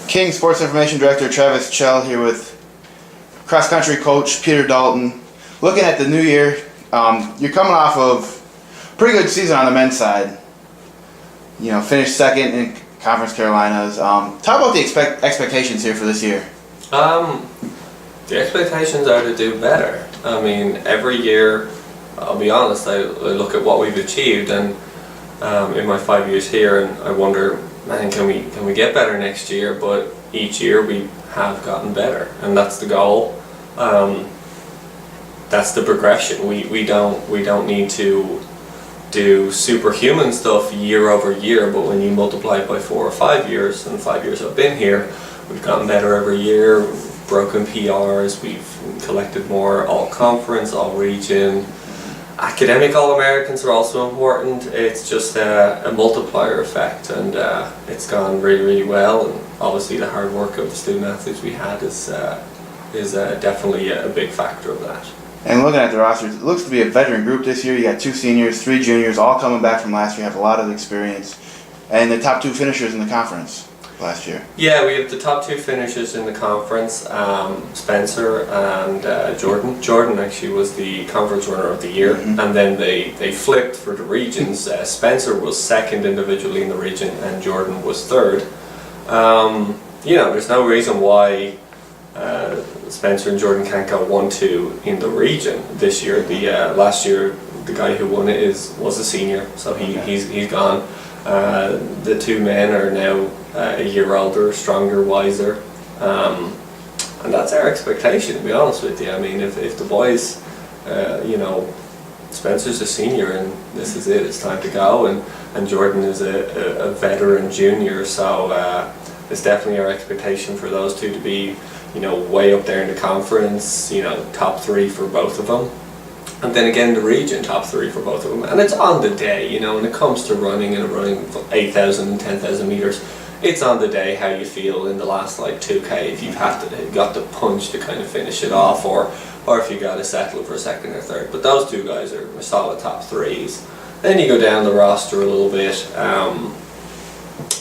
King Sports Information Director Travis Chell here with cross-country coach Peter Dalton. Looking at the new year, you're coming off of a pretty good season on the men's side. You know, finished second in Conference Carolinas. Talk about the expectations here for this year. The expectations are to do better. I mean, every year, I'll be honest, I look at what we've achieved, and in my 5 years here, and I wonder, man, can we get better next year? But each year we have gotten better, and that's the goal. That's the progression. We don't need to do superhuman stuff year over year, but when you multiply it by 4 or 5 years, and 5 years I've been here, we've gotten better every year. We've broken PRs, we've collected more all-conference, all-region. Academic All-Americans are also important. It's just a multiplier effect, and it's gone really, really well. And obviously the hard work of the student athletes we had is definitely a big factor of that. And looking at the roster, it looks to be a veteran group this year. You got 2 seniors, 3 juniors, all coming back from last year, have a lot of experience. And the top 2 finishers in the conference last year. Yeah, we have the top 2 finishers in the conference, Spencer and Jordan. Jordan actually was the conference runner of the year, and then they flipped for the regions. Spencer was second individually in the region, and Jordan was third. You know, there's no reason why Spencer and Jordan can't go 1-2 in the region this year. The last year, the guy who won it was a senior, so he's gone. The 2 men are now a year older, stronger, wiser, and that's our expectation, to be honest with you. I mean, if the boys, you know, Spencer's a senior and this is it, it's time to go, and Jordan is a veteran junior, so it's definitely our expectation for those 2 to be, you know, way up there in the conference, you know, top 3 for both of them. And then again, the region, top 3 for both of them. And it's on the day, you know, when it comes to running 8,000 and 10,000 meters, it's on the day how you feel in the last like 2K, if you've got the punch to kind of finish it off, or if you got to settle for second or third. But those 2 guys are solid top 3s. Then you go down the roster a little bit.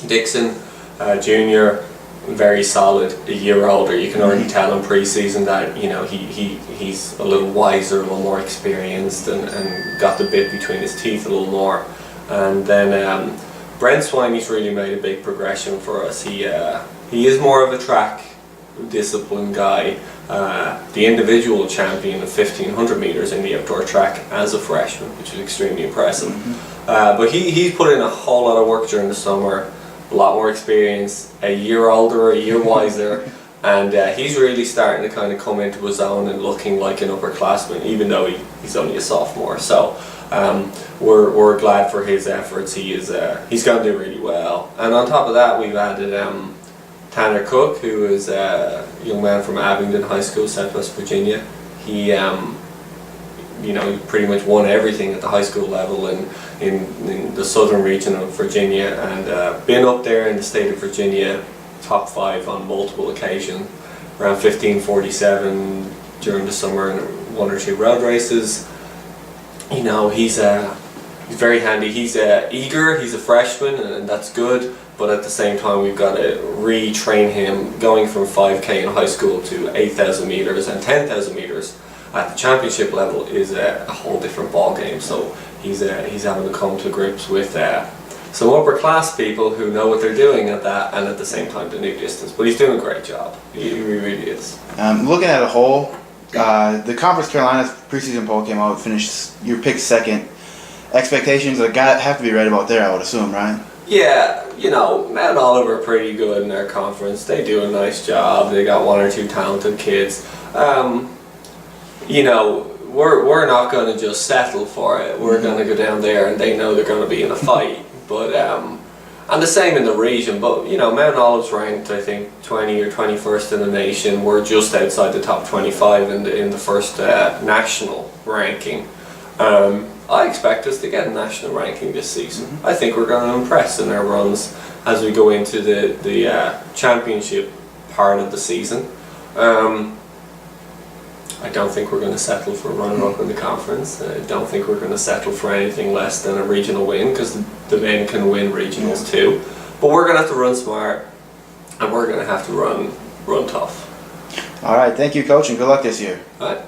Dixon, junior, very solid, a year older. You can already tell in pre-season that, you know, he's a little wiser, a little more experienced, and got the bit between his teeth a little more. And then Brent Swine, he's really made a big progression for us. He is more of a track discipline guy. The individual champion of 1,500 meters in the outdoor track as a freshman, which is extremely impressive. But he's put in a whole lot of work during the summer. A lot more experience, a year older, a year wiser, and he's really starting to kind of come into his own and looking like an upperclassman, even though he's only a sophomore. So we're glad for his efforts. He's going to do really well. And on top of that, we've added Tanner Cook, who is a young man from Abingdon High School, Southwest Virginia. He you know, he pretty much won everything at the high school level in the southern region of Virginia, and been up there in the state of Virginia, top 5 on multiple occasions, around 15:47 during the summer in 1 or 2 road races. You know, he's very handy. He's eager, he's a freshman, and that's good, but at the same time we've got to retrain him. Going from 5K in high school to 8,000 meters and 10,000 meters at the championship level is a whole different ball game. So he's having to come to grips with some upper class people who know what they're doing at that, and at the same time the new distance. But he's doing a great job. He really is. Looking at a whole, the Conference Carolinas preseason poll came out. Finished, you picked second. Expectations have to be right about there, I would assume, right? Yeah, you know, Mount Olive are pretty good in their conference. They do a nice job. They got 1 or 2 talented kids. You know, we're not going to just settle for it. We're going to go down there, and they know they're going to be in a fight. But and the same in the region. But you know, Mount Olive's ranked, I think, 20 or 21st in the nation. We're just outside the top 25 in the first national ranking. I expect us to get a national ranking this season. I think we're going to impress in our runs as we go into the championship part of the season. I don't think we're going to settle for runner-up in the conference. I don't think we're going to settle for anything less than a regional win, because the men can win regionals too. But we're going to have to run smart. and we're going to have to run tough. All right, thank you, Coach, and good luck this year. All right.